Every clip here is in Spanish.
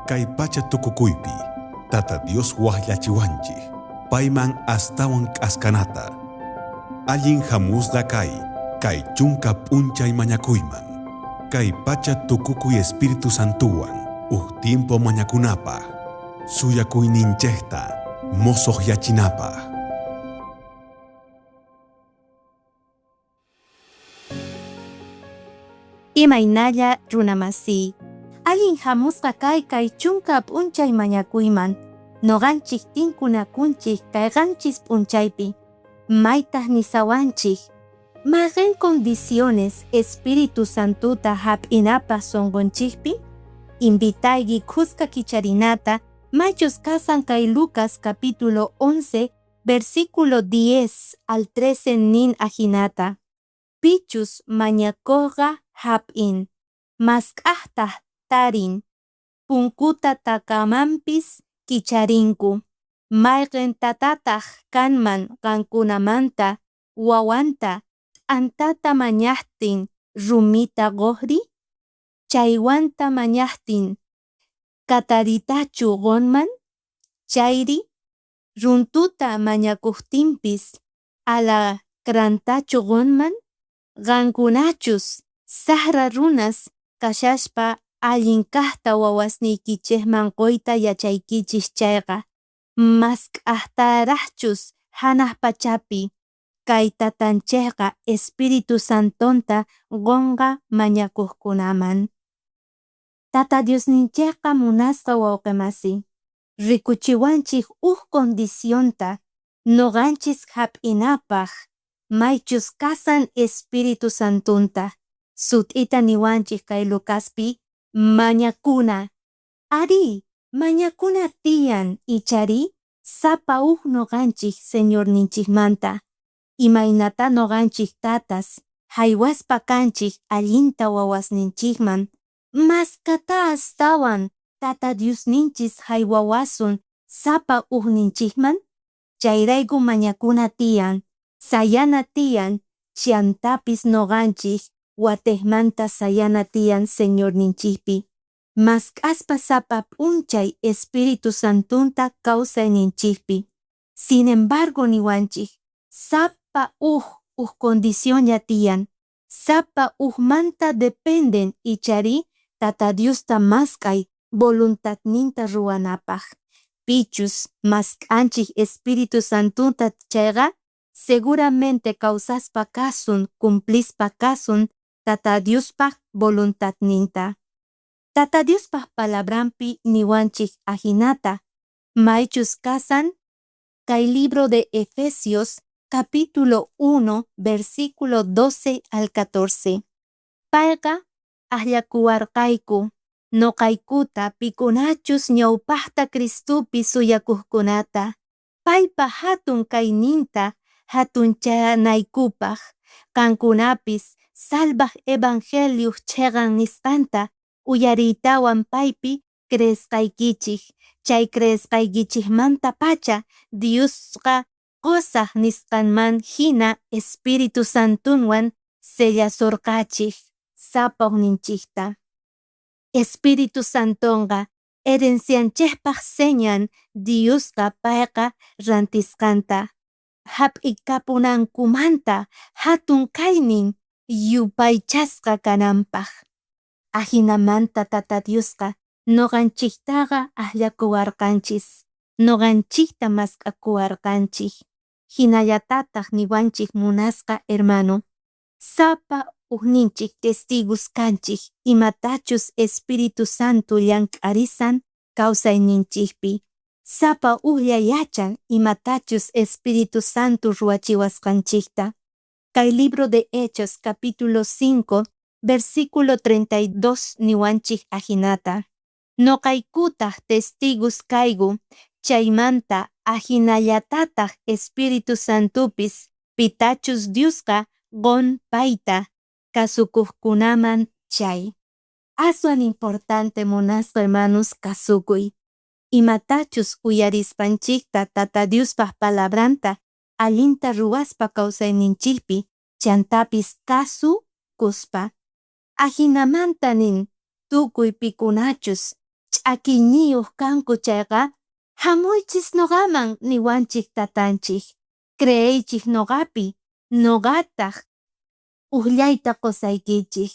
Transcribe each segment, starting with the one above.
Kay pacha tukukuypi, Tata Dios wahyachiwanchik, payman astawan k'askanata. Allin hamusqa kay chunka p'unchay mañakuyman. Kay pacha tukukuy Espíritu Santuwan, tiempo mañakunapaq, suyakuyninchikta mosoqyachinapaq. Imaynalla runamasi, allin hamusqa kay chunka p'unchay mañakuyman, noqanchik tinkunakunchik kayqanchis p'unchaypi, maytaq nisawanchik, maqin condiciones Espíritu Santuta hap'inapaq sunqunchikpi, invitayki kusqa kicharinata, maychus kasan kay Lucas capítulo 11, versículo 10 al 13 nin ajinata. Pichus mañakuqa hap'in, mask'aqtaq tarin, punkuta takamanpis kicharinku, mayqin tatataq kanman qankunamanta wawanta antata mañaqtin rumita qoqri, chaywanta mañaqtin kataritachu qonman, chayri runtuta mañakuqtinpis alakrantachu qonman, qankunachus saqra runas kashashpa allin kaqta wawasniykichikman qoyta yachaykichis chayqa, mask'aqtaraqchus hanaq pachapi kay tatanchikqa Espíritu Santonta qonqa mañakuqkunaman. Tata Diosninchikqa munasqa wawqimasi, rikuchiwanchik condicionta noqanchis hap'inapaq, maychus kasan Espíritu Santunta, sut'ita niwanchik kay Lucaspi, mañakuna. Ari, mañakuna tiyan ichari, sapa noqanchik Señor ninchikmanta, imaynata noqanchik tatas, haywaspa kanchik allinta wawasninchikman, maskata astawan Tata Diosninchis haywawasun sapa ninchikman, chayrayku mañakuna tiyan, sayana tiyan, chantapis noqanchik watekmanta sayana tiyan Señor ninchikpi, mask'aspa sapa p'unchay Espíritu Santunta kawsay ninchikpi. Sin embargo niwanchik, sapa condición ya tiyan, sapa manta dependen ichari Tata Diosta mask'ay voluntadninta ruwanapaq. Pichus mask'anchik Espíritu Santunta chayqa seguramente kawsaspa kasun, cumplispa kasun Tata Diospaq voluntadninta. Tata Diospaq palabrampi niwanchik ajinata, maychus kasan kay libro de Efesios capítulo 1 versículo 12 al 14. Payqa ahlakuwarqayku noqaykuta pikunachus ñawpaqta Cristupi suyakuqkunata, paypa hatun kayninta hatunchanaykupak, kankunapis salvaj evangelio chegan nisqanta uyariytawan paypi creesqaykichik, chay creesqaykichikmanta pacha Diosqa qusaq nisqanman hina Espíritu Santunwan sellasurqachik sapaq ninchikta. Espíritu Santonqa herencianchikpaq señan Diosqa payqa rantisqanta, hap'ikapunankumanta hatun kaynin yupaychasqa kananpaq. Ajinamanta Tata Diosqa noqanchiktaqa ahlakuwarqanchis, noqanchikta mask'akuwarqanchik, hinallatataq niwanchik munasqa hermano, sapa ninchik testigos kanchik imatachus Espíritu Santo llank'arisan kawsayninchikpi, sapa yachan imatachus Espíritu Santo ruwachiwasqanchikta. Kay libro de Hechos capítulo 5 versículo 32 niwanchik ajinata, noqaykutaq testigos kaygu, chaymanta ajinallatataq Espíritu Santupis pitachus Diosqa qon payta kasukuqkunaman chay. Aswan importante munasqa hermanos kasukuy, imatachus uyarispanchikta Tata Diospaq palabranta allinta ruwaspa kawsayninchikpi chantapis kasukuspa. Ajinamanta nin tukuy pikunachus akiniyuq kanku chayqa, hamuychis noqaman niwanchik tatanchik. Creeychik noqapi, noqataq uqllayta qusaykichik.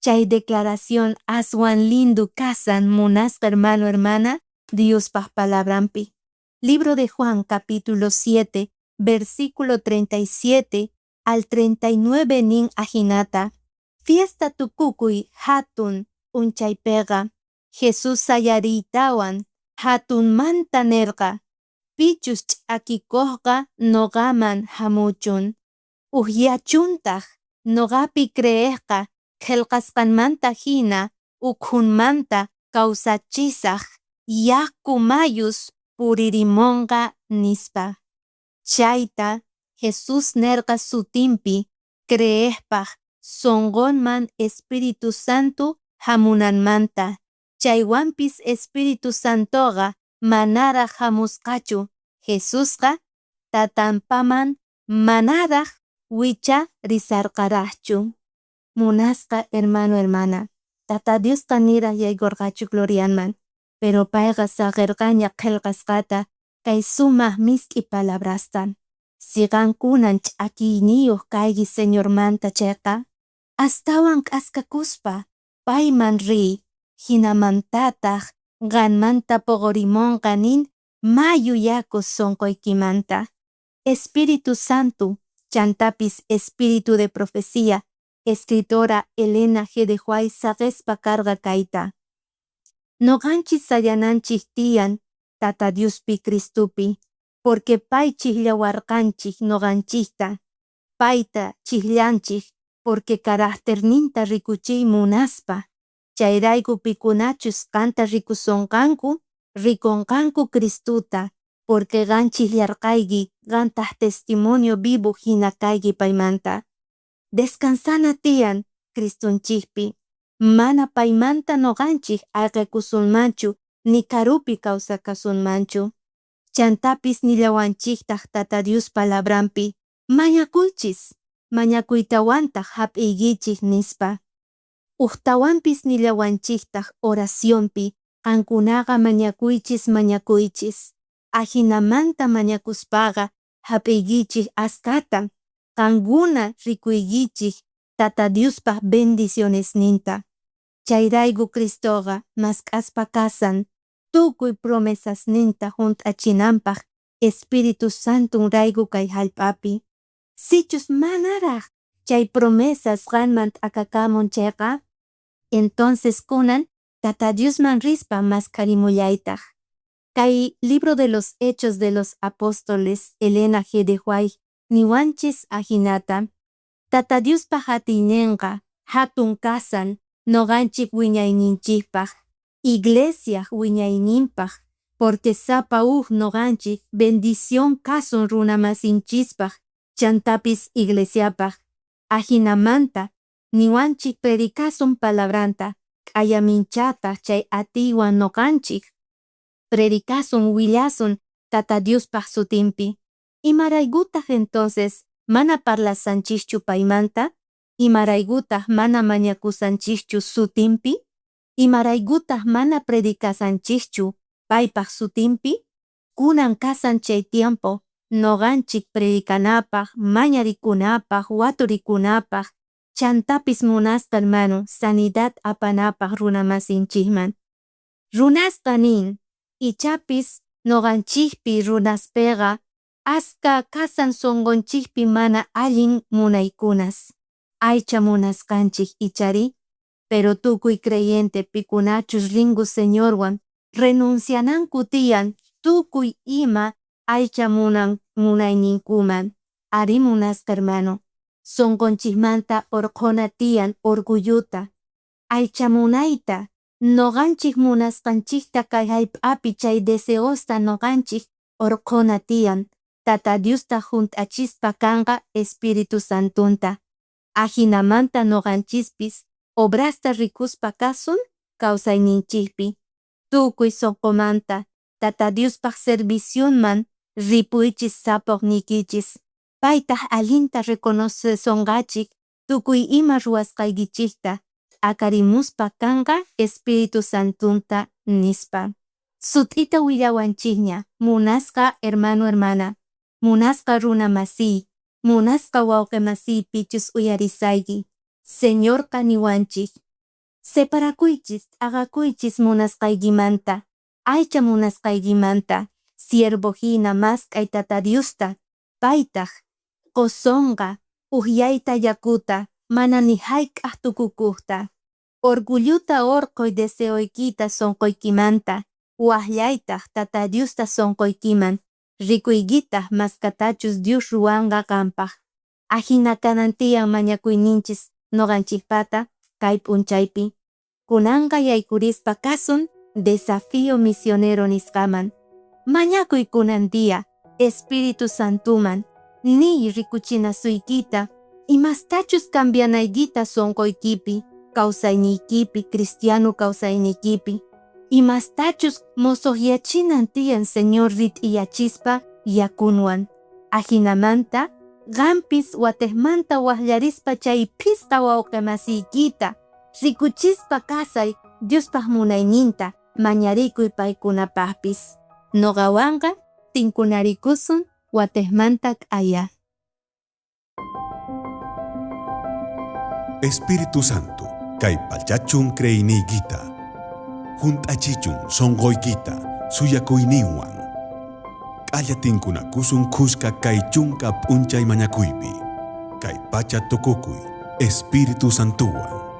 Chay declaración aswan lindu kasan munasqa hermano hermana Diospaq palabrampi. Libro de Juan capítulo 7 versículo 37 al 39 nin ajinata. Fiesta tukukuy hatun unchaypega. Jesús sayariytawan hatun manta nerqa. Pichus ch'akikuqqa noqaman hamuchun. Uqyachuntaq noqapi creeqqa qillqasqanmanta hina ukhunmanta kawsachisaq yaku mayus puririmunqa nispa. Chayta Jesús nerqa sutinpi creeqpaq sonqonman Espíritu Santo hamunanmanta. Chaywanpis Espíritu Santoqa manaraq hamusqachu. Jesusqa tatanpaman manaraq wicha risarqaraqchu. Munasqa hermano hermana, Tata Diosqa niraq yaykurqachu glorianman, pero payqa saqirqaña qillqasqata kay sumaq misk'i palabrastan. Siqankunan ch'akiyniyuq kayki Señormanta chayqa, astawan k'askakuspa payman riy, hinamantataq qanmanta puqurimunqa nin mayu yaku sunquykimanta. Espíritu Santo, chantapis Espíritu de Profecía, escritora Elena G. de Huay saqespa karqa kayta. Noqanchis sayananchik tiyan Tata Diospi Cristupi, porque pay chillawarqanchik noqanchikta. Payta chillanchik, porque carácterninta rikuchiy munaspa. Chayrayku pikunachus qanta rikusunqanku, rikunqanku Cristuta, porque qan chillarqayki, qantaq testimonio vivo hina kayki paymanta. Descansana tiyan Cristunchikpi, mana paymanta noqanchik ayqikusunmanchu, ni karupi kawsakasunmanchu. Chantapis nillawanchiktaq Tata Dios palabrampi, mañakuychis, mañakuytawantaq hap'iykichik nispa. Uqtawanpis nillawanchiktaq oracionpi, qankunaqa mañakuychis. Ajinamanta mañakuspaqa hap'iykichik askata, qankuna rikuykichik Tata Diospaq bendiciones ninta. Chayrayku Cristoqa mask'aspa kasan, tukuy promesas ninta junt'achinanpaq Espíritu Santo rayku kay hallp'api. Sichus manaraq chay promesas qanman t'akakamun chayqa, entonces kunan Tata Diosman rispa mascarimullaytaq. Kay libro de los Hechos de los Apóstoles Elena G. de Huay niwanchis ajinata, Tata Diospaq hatiyninqa hatun kasan noqanchik wiñayninchikpaq, iglesia wiñayninpaq, porque sapa noqanchik bendición kasun runamasinchispaq, chantapis iglesiapaq. Ajinamanta niwanchik predikasun palabranta, k'ayaminchata chay atiwan noqanchik. Predikasun willasun Tata Diospaq sutinpi. Imaraygutaq entonces mana parlasanchikchu paymanta? Imaraygutaq mana mañakusanchikchu sutinpi? Imaraygutaq mana predikasanchikchu paypaq sutinpi? Kunan kasan chay tiempo noqanchik predikanapaq, mañarikunapaq, waturikunapaq, chantapis munasqa hermano sanidad apanapaq runamasinchikman. Runasqa nin, ichapis noqanchikpi runaspega aska kasan sonqonchikpi mana allin munaykunas. Aycha munasqanchik ichari, pero tukuy creyente pikunachus ringu Señorwan renunciananku tiyan tukuy ima aycha munayninkuman. Ari munasqa hermano, sonqonchikmanta orqona tiyan orgulluta, aycha munayta, noqanchik munasqanchikta kay hallp'api chay deseosta noqanchik orqona tiyan, Tata Diosta junt'achispa kanqa Espíritu Santunta. Ajinamanta noqanchispis obrasta rikuspa kasun kawsayninchikpi. Tukuy soqomanta Tata Diospaq servicionman ripuychis sapuqnikichis. Paytaq allinta reconocesunqachik tukuy ima ruwasqaykichikta. akarimuspa kanqa Espíritu Santunta nispa. Sut'ita willawanchikña, munasqa hermano hermana, munasqa runa masiy, munasqa wawqi masiypichus uyarisayki, Señorqa niwanchik. Separakuychis, aqakuychis munasqaykimanta, aycha munasqaykimanta, siervo hina maskay Tata Diosta, paytaq, qusonqa, uhyayta yakuta, mana ni hayk'aq tukukuqta, orgulluta orqoy deseoykita sonqoykimanta, waqllaytaq Tata Diosta sonqoykiman, rikuykitaq maskatachus Dios ruwanqa kanpaq. Ajina kanan tiyan mañakuyninchis noqanchikpata kay p'unchaypi. Kunanqa yaykurispa kasun desafío misionero nisqaman. Mañakuy kunan día Espíritu Santuman, niy rikuchinasuykita, imastachus cambianaykita sonqoykipi, kawsayniykipi, cristiano kawsaynikipi. Imastachus mosoqyachinan tiyan Señor rit'iyachispa yakunwan. Ajinamanta, qampis watejmanta waqllarispa chay phisqa wawqi masiykita, rikuchispa kasay Diospaq munayninta, mañarikuy paykunapaqpis. Noqawanqa tinkunarikusun watejmanta k'aya. Espíritu Santo, kay pallachun creyniykita, junt'achichun sonqoykita suyakuyninwan. K'alla tinkunakusun kuska kay chunka p'unchay mañakuypi, kay pacha tukukuy Espíritu Santuwan.